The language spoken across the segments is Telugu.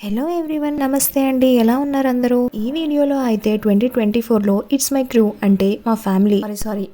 హలో ఎవ్రీవన్, నమస్తే అండి. ఎలా ఉన్నారు అందరూ? ఈ వీడియోలో అయితే 2024లో ఇట్స్ మై క్రూ అంటే మా ఫ్యామిలీ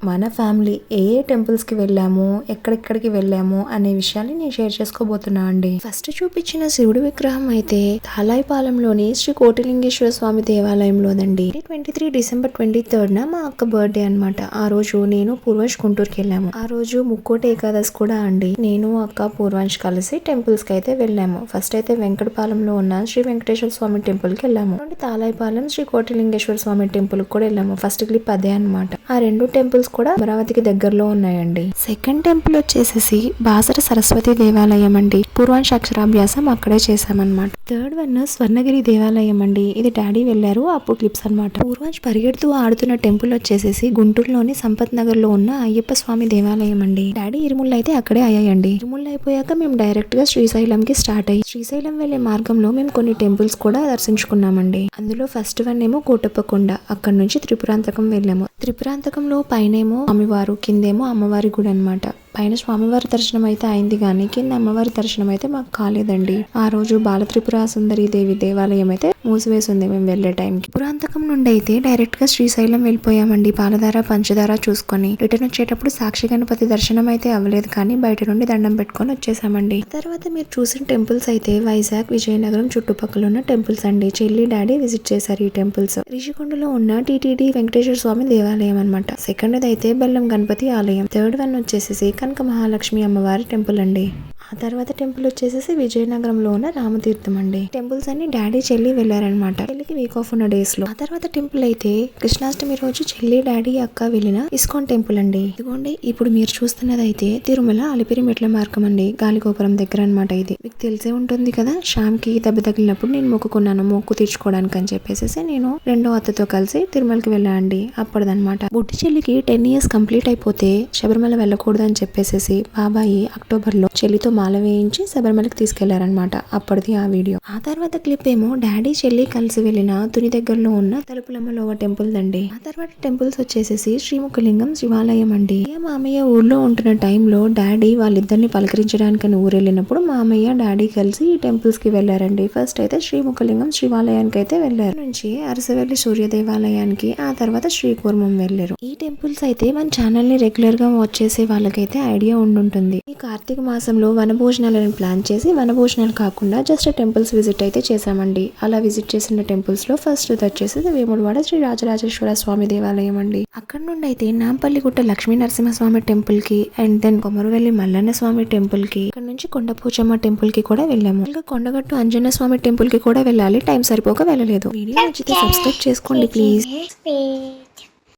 మన ఫ్యామిలీ ఏ టెంపుల్స్ కి వెళ్ళాము, ఎక్కడెక్కడికి వెళ్ళాము అనే విషయాన్ని నేను షేర్ చేసుకోబోతున్నా అండి. ఫస్ట్ చూపించిన శివుడి విగ్రహం అయితే తాలాయిపాలెంలోని శ్రీ కోటిలింగేశ్వర స్వామి దేవాలయంలోదండి. 23 డిసెంబర్ 23 మా అక్క బర్త్డే అనమాట. ఆ రోజు నేను పూర్వంశ్ గుంటూరుకి వెళ్ళాము. ఆ రోజు ముక్కోటి ఏకాదశి కూడా అండి. నేను అక్క పూర్వంశ్ కలిసి టెంపుల్స్ కి అయితే వెళ్ళాము. ఫస్ట్ అయితే వెంకటపాలెంలో ఉన్న శ్రీ వెంకటేశ్వర స్వామి టెంపుల్ కి వెళ్ళాము. తాలాయిపాలెం శ్రీ కోటిలింగేశ్వర స్వామి టెంపుల్ కూడా వెళ్ళాము. ఫస్ట్ క్లిప్ అదే అనమాట. ఆ రెండు టెంపుల్స్ కూడా అమరావతికి దగ్గరలో ఉన్నాయండి. సెకండ్ టెంపుల్ వచ్చేసి బాసర సరస్వతి దేవాలయం అండి. పూర్వాంశ అక్షరాభ్యాసం అక్కడే చేశామన్నమాట. థర్డ్ వన్ స్వర్ణగిరి దేవాలయం అండి. ఇది డాడీ వెళ్లారు అప్పుడు క్లిప్స్ అనమాట. పూర్వాంశ్ పరిగెడుతూ ఆడుతున్న టెంపుల్ వచ్చేసి గుంటూరులోని సంపత్ నగర్ లో ఉన్న అయ్యప్ప స్వామి దేవాలయం అండి. డాడీ ఇరుముళ్ళు అయితే అక్కడే అయ్యాయండి. ఇరుముళ్ళు అయిపోయాక మేము డైరెక్ట్ గా శ్రీశైలం కి స్టార్ట్ అయ్యి శ్రీశైలం వెళ్లే మార్గంలో మేము కొన్ని టెంపుల్స్ కూడా దర్శించుకున్నామండి. అందులో ఫస్ట్ వన్ ఏమో కోటప్పకొండ. అక్కడ నుంచి త్రిపురాంతకం వెళ్ళాము. త్రిపురాంతకంలో పైనేమో స్వామివారు, కిందేమో అమ్మవారి గుడి అనమాట. పైన స్వామివారి దర్శనం అయితే అయింది కానీ కింద అమ్మవారి దర్శనం అయితే మాకు కాలేదండి. ఆ రోజు బాల త్రిపుర సుందరి దేవి దేవాలయం అయితే మూసివేసింది మేము వెళ్లే టైంకి. పురాంతకం నుండి అయితే డైరెక్ట్ గా శ్రీశైలం వెళ్ళిపోయామండి. పాలధార పంచదార చూసుకొని రిటర్న్ వచ్చేటప్పుడు సాక్షి గణపతి దర్శనం అయితే అవ్వలేదు కానీ బయట నుండి దండం పెట్టుకొని వచ్చేసామండి. తర్వాత మీరు చూసిన టెంపుల్స్ అయితే వైజాగ్, విజయనగరం చుట్టుపక్కల ఉన్న టెంపుల్స్ అండి. చెల్లి డాడీ విజిట్ చేశారు ఈ టెంపుల్స్. రిషికొండలో ఉన్న టిటిడి వెంకటేశ్వర స్వామి దేవాలయం అనమాట. సెకండ్ అయితే బెల్లం గణపతి ఆలయం. థర్డ్ వన్ వచ్చేసి కనక మహాలక్ష్మి అమ్మవారి టెంపుల్ అండి. ఆ తర్వాత టెంపుల్ వచ్చేసి విజయనగరంలో ఉన్న రామతీర్థం అండి. టెంపుల్స్ అన్ని డాడీ చెల్లి వెళ్లారనమాట. చెల్లికి వీక్ ఆఫ్ ఉన్న డేస్ లో. ఆ తర్వాత టెంపుల్ అయితే కృష్ణాష్టమి రోజు చెల్లి డాడీ అక్క వెళ్ళిన ఇస్కాన్ టెంపుల్ అండి. ఇదిగోండి ఇప్పుడు మీరు చూస్తున్నది అయితే తిరుమల అలిపిరి మెట్ల మార్గం అండి. గాలిగోపురం దగ్గర అనమాట. ఇది మీకు తెలిసే ఉంటుంది కదా. శ్యామ్ కి దెబ్బ తగిలినప్పుడు నేను మొక్కుకున్నాను మొక్కు తీర్చుకోవడానికి అని చెప్పేసి నేను రెండో అత్తతో కలిసి తిరుమలకి వెళ్ళా అండి. అప్పటిదనమాట. బుడ్డి చెల్లికి 10 years కంప్లీట్ అయిపోతే శబరిమల వెళ్ళకూడదు అని చెప్పేసి బాబాయి అక్టోబర్ లో చెల్లితో మాల వేయించి శబరిమలకి తీసుకెళ్లారనమాట. అప్పటిది ఆ వీడియో. ఆ తర్వాత క్లిప్ ఏమో డాడీ చెల్లి కలిసి వెళ్ళిన తుని దగ్గరలో ఉన్న తలుపులమ్మలోవ టెంపుల్ దండి. ఆ తర్వాత టెంపుల్స్ వచ్చేసి శ్రీముఖలింగం శివాలయం అండి. మామయ్య ఊర్లో ఉంటున్న టైంలో డాడీ వాళ్ళిద్దరిని పలకరించడానికని ఊరు వెళ్ళినప్పుడు మామయ్య డాడీ కలిసి ఈ టెంపుల్స్ కి వెళ్లారండి. ఫస్ట్ అయితే శ్రీముఖలింగం శివాలయానికి అయితే వెళ్లారు. నుంచి అరసవెల్లి సూర్య దేవాలయానికి, ఆ తర్వాత శ్రీకూర్మం వెళ్లారు. ఈ టెంపుల్స్ అయితే మన ఛానల్ ని రెగ్యులర్ గా వాచ్ చేసే వాళ్ళకైతే ఐడియా ఉండుంటుంది. ఈ కార్తీక మాసంలో వనభోజనాలను ప్లాన్ చేసి వనభోజనాలు కాకుండా జస్ట్ టెంపుల్స్ విజిట్ అయితే చేశామండి. అలా విజిట్ చేసిన టెంపుల్స్ లో ఫస్ట్ వచ్చేసి వేములవాడ శ్రీ రాజరాజేశ్వర స్వామి దేవాలయం అండి. అక్కడ నుండి అయితే నాంపల్లిగుట్ట లక్ష్మీ నరసింహస్వామి టెంపుల్ కి and then Komaravelli Mallanna Swamy temple కి, అక్కడ నుంచి కొండపోచమ్మ టెంపుల్ కి కూడా వెళ్ళాము. ఇంకా కొండగట్టు అంజన్న స్వామి టెంపుల్ కి కూడా వెళ్ళాలి. టైం సరిపోక వెళ్ళలేదు. వీడియో నచ్చితే సబ్స్క్రైబ్ చేసుకోండి ప్లీజ్.